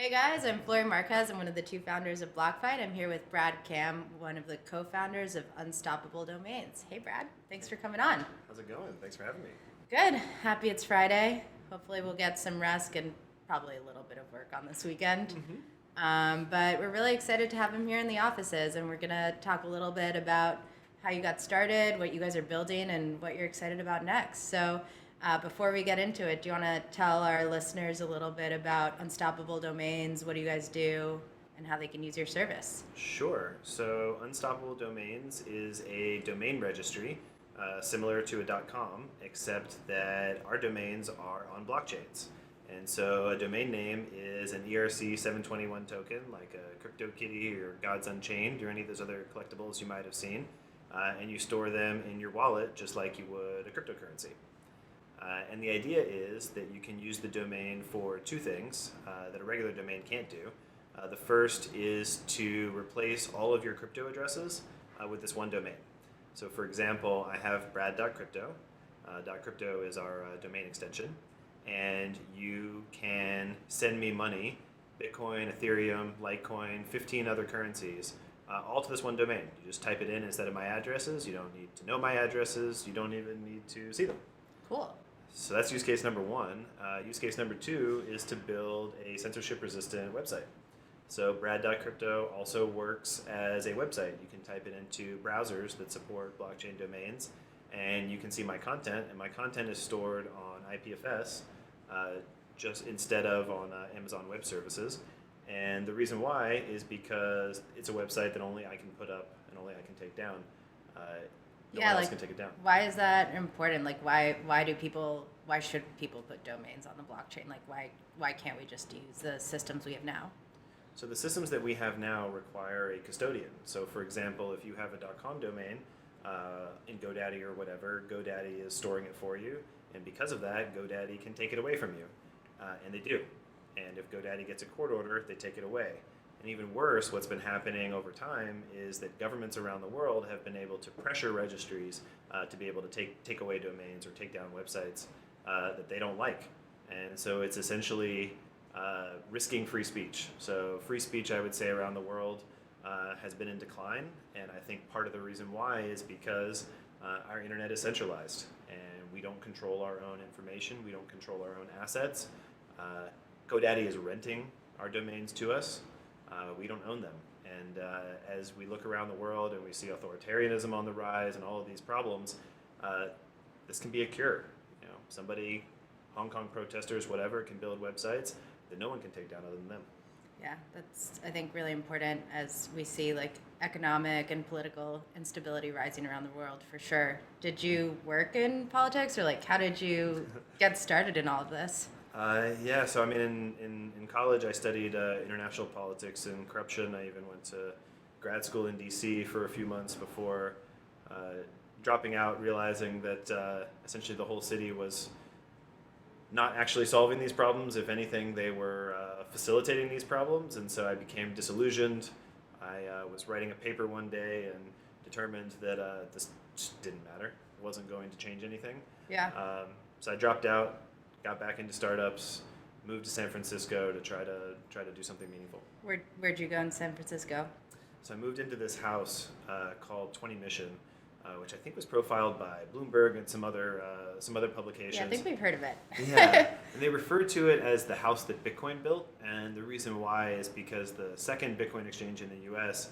Hey guys, I'm Flori Marquez. I'm one of the two founders of BlockFi. I'm here with Brad Cam, one of the co-founders of Unstoppable Domains. Hey Brad, thanks for coming on. How's it going? Thanks for having me. Good. Happy it's Friday. Hopefully we'll get some rest and probably a little bit of work on this weekend. But we're really excited to have him here in the offices, and we're going to talk a little bit about how you got started, what you guys are building, and what you're excited about next. So before we get into it, do you want to tell our listeners a little bit about Unstoppable Domains? What do you guys do, and how they can use your service? Sure. So, Unstoppable Domains is a domain registry similar to a .com, except that our domains are on blockchains. And so, a domain name is an ERC 721 token, like a CryptoKitty or Gods Unchained or any of those other collectibles you might have seen. And you store them in your wallet just like you would a cryptocurrency. And the idea is that you can use the domain for two things that a regular domain can't do. The first is to replace all of your crypto addresses with this one domain. So, for example, I have brad.crypto. .crypto is our domain extension, and you can send me money, Bitcoin, Ethereum, Litecoin, 15 other currencies, all to this one domain. You just type it in instead of my addresses. You don't need to know my addresses. You don't even need to see them. Cool. So that's use case number one. Use case number two is to build a censorship-resistant website. So Brad.crypto also works as a website. You can type it into browsers that support blockchain domains, and you can see my content. And my content is stored on IPFS, just instead of on Amazon Web Services. And the reason why is because it's a website that only I can put up and only I can take down. No one else can take it down. Why is that important? Like, why should people put domains on the blockchain? Like, why can't we just use the systems we have now? So the systems that we have now require a custodian. So for example, if you have a .com domain in GoDaddy or whatever, GoDaddy is storing it for you, and because of that, GoDaddy can take it away from you, and they do. And if GoDaddy gets a court order, they take it away. And even worse, what's been happening over time is that governments around the world have been able to pressure registries to be able to take away domains or take down websites that they don't like. And so it's essentially risking free speech. So free speech, I would say, around the world has been in decline. And I think part of the reason why is because our internet is centralized and we don't control our own information. We don't control our own assets. GoDaddy is renting our domains to us. We don't own them. And as we look around the world and we see authoritarianism on the rise and all of these problems, this can be a cure. You know, somebody, Hong Kong protesters, whatever, can build websites that no one can take down other than them. Yeah, that's, I think, really important as we see like economic and political instability rising around the world, for sure. Did you work in politics, or like how did you get started in all of this? Yeah, so I mean, in college, I studied international politics and corruption. I even went to grad school in DC for a few months before dropping out, realizing that essentially the whole city was not actually solving these problems. If anything, they were facilitating these problems, and so I became disillusioned. I was writing a paper one day and determined that this just didn't matter. It wasn't going to change anything. Yeah. So I dropped out, got back into startups, moved to San Francisco to try to do something meaningful. Where'd you go in San Francisco? So I moved into this house called 20 Mission, which I think was profiled by Bloomberg and some other publications. Yeah, I think we've heard of it. Yeah, and they referred to it as the house that Bitcoin built, and the reason why is because the second Bitcoin exchange in the U.S.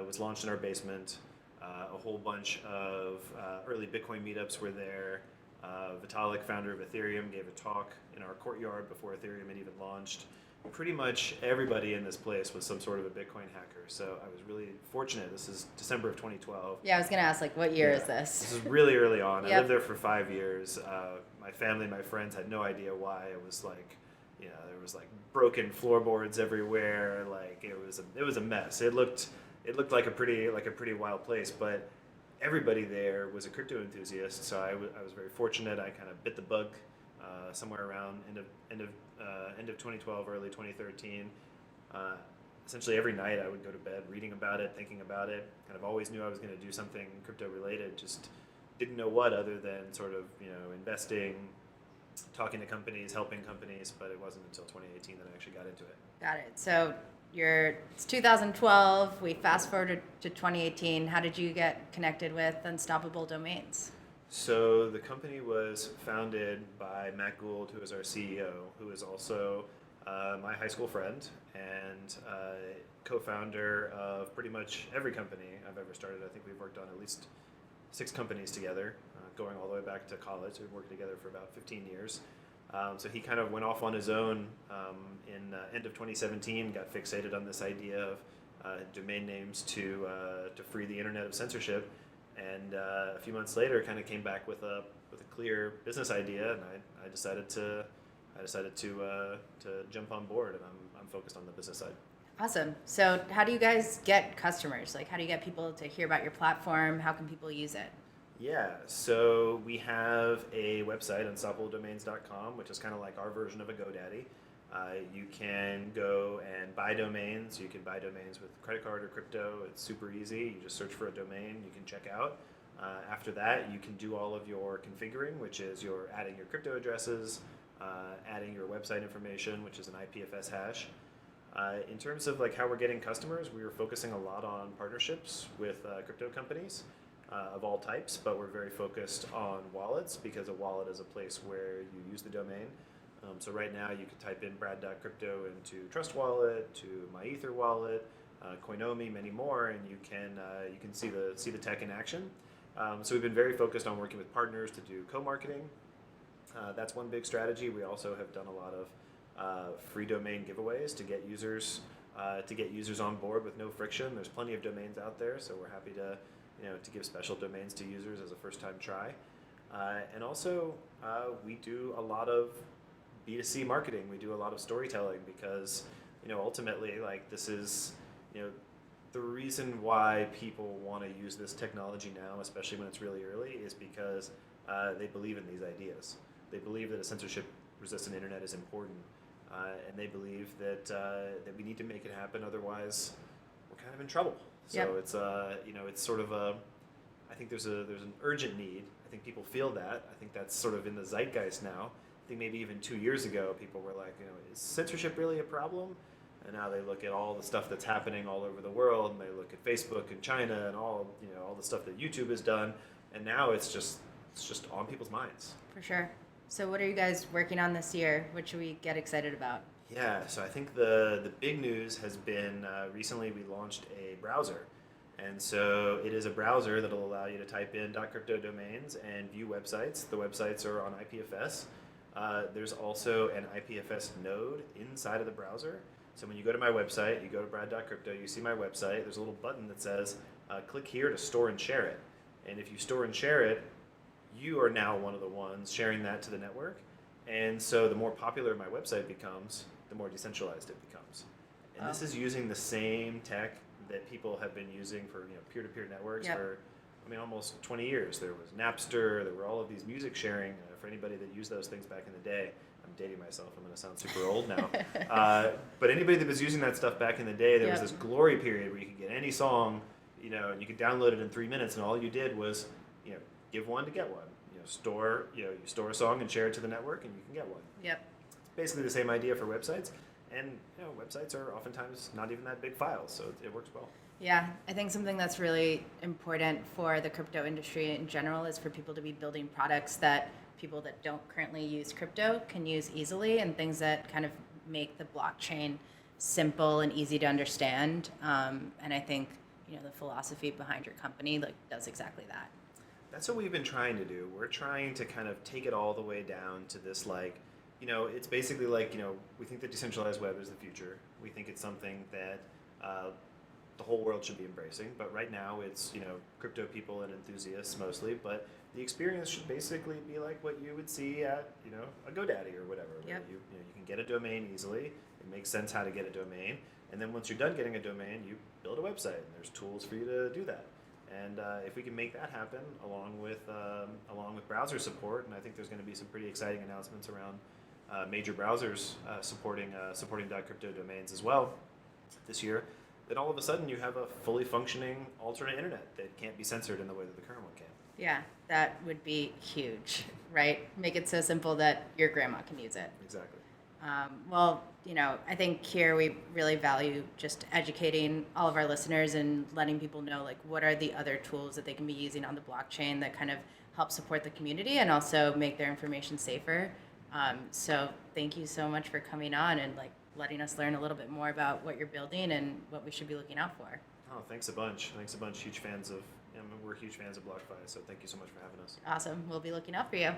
Was launched in our basement. A whole bunch of early Bitcoin meetups were there. Vitalik, founder of Ethereum, gave a talk in our courtyard before Ethereum had even launched. Pretty much everybody in this place was some sort of a Bitcoin hacker, so I was really fortunate. This is December of 2012. Yeah, I was gonna ask, like, what year is this? This is really early on. Yep. I lived there for 5 years. My family, my friends had no idea why. It was like, you know, there was like broken floorboards everywhere. Like it was a mess. It looked like a pretty wild place, but everybody there was a crypto enthusiast, so I was very fortunate. I kind of bit the bug somewhere around end of 2012, early 2013. Essentially every night I would go to bed reading about it, thinking about it. Kind of always knew I was going to do something crypto related. Just didn't know what, other than sort of investing, talking to companies, helping companies, but it wasn't until 2018 that I actually got into it. Got it. So it's 2012. We fast forwarded to 2018. How did you get connected with Unstoppable Domains? So the company was founded by Matt Gould, who is our CEO, who is also my high school friend and co-founder of pretty much every company I've ever started. I think we've worked on at least 6 companies together, going all the way back to college. We've worked together for about 15 years. So he kind of went off on his own in end of 2017, got fixated on this idea of domain names to free the internet of censorship, and a few months later, kind of came back with a clear business idea, and I decided to jump on board, and I'm focused on the business side. Awesome. So how do you guys get customers? Like, how do you get people to hear about your platform? How can people use it? Yeah, so we have a website, unstoppabledomains.com, which is kind of like our version of a GoDaddy. You can go and buy domains. You can buy domains with credit card or crypto. It's super easy. You just search for a domain you can check out. After that, you can do all of your configuring, which is you're adding your crypto addresses, adding your website information, which is an IPFS hash. In terms of like how we're getting customers, we were focusing a lot on partnerships with crypto companies of all types, but we're very focused on wallets because a wallet is a place where you use the domain. So right now you can type in brad.crypto into Trust Wallet, to MyEther Wallet, Coinomi, many more, and you can see the tech in action. So we've been very focused on working with partners to do co-marketing. That's one big strategy. We also have done a lot of free domain giveaways to get users on board with no friction. There's plenty of domains out there, so we're happy to give special domains to users as a first-time try. And also, we do a lot of B2C marketing. We do a lot of storytelling because, ultimately, like, this is, the reason why people want to use this technology now, especially when it's really early, is because they believe in these ideas. They believe that a censorship-resistant internet is important, and they believe that we need to make it happen. Otherwise, we're kind of in trouble. So yep. It's sort of I think there's an urgent need. I think people feel that. I think that's sort of in the zeitgeist now. I think maybe even 2 years ago, people were like, is censorship really a problem? And now they look at all the stuff that's happening all over the world, and they look at Facebook and China and all the stuff that YouTube has done, and now it's just on people's minds. For sure. So what are you guys working on this year? What should we get excited about? Yeah, so I think the big news has been recently we launched a browser. And so it is a browser that will allow you to type in .crypto domains and view websites. The websites are on IPFS. There's also an IPFS node inside of the browser. So when you go to my website, you go to brad.crypto, you see my website, there's a little button that says, click here to store and share it. And if you store and share it, you are now one of the ones sharing that to the network. And so the more popular my website becomes, the more decentralized it becomes. And This is using the same tech that people have been using for peer-to-peer networks yep. for almost 20 years. There was Napster, there were all of these music sharing. For anybody that used those things back in the day, I'm dating myself, I'm going to sound super old now. But anybody that was using that stuff back in the day, there yep. was this glory period where you could get any song, and you could download it in 3 minutes, and all you did was, give one to get one. You store a song and share it to the network, and you can get one. Yep. It's basically the same idea for websites, and websites are oftentimes not even that big files, so it works well. Yeah, I think something that's really important for the crypto industry in general is for people to be building products that people that don't currently use crypto can use easily, and things that kind of make the blockchain simple and easy to understand. And I think the philosophy behind your company does exactly that. That's what we've been trying to do. We're trying to kind of take it all the way down to this, it's basically we think that decentralized web is the future. We think it's something that the whole world should be embracing. But right now it's, crypto people and enthusiasts mostly. But the experience should basically be like what you would see at, a GoDaddy or whatever. Yep. Where you can get a domain easily. It makes sense how to get a domain. And then once you're done getting a domain, you build a website. And there's tools for you to do that. And if we can make that happen along with browser support, and I think there's going to be some pretty exciting announcements around major browsers supporting .crypto domains as well this year, then all of a sudden you have a fully functioning alternate internet that can't be censored in the way that the current one can. Yeah, that would be huge, right? Make it so simple that your grandma can use it. Exactly. Well, I think here we really value just educating all of our listeners and letting people know like what are the other tools that they can be using on the blockchain that kind of help support the community and also make their information safer. So thank you so much for coming on and like letting us learn a little bit more about what you're building and what we should be looking out for. Oh, thanks a bunch. Thanks a bunch. Huge fans of, we're huge fans of BlockFi, so thank you so much for having us. Awesome. We'll be looking out for you.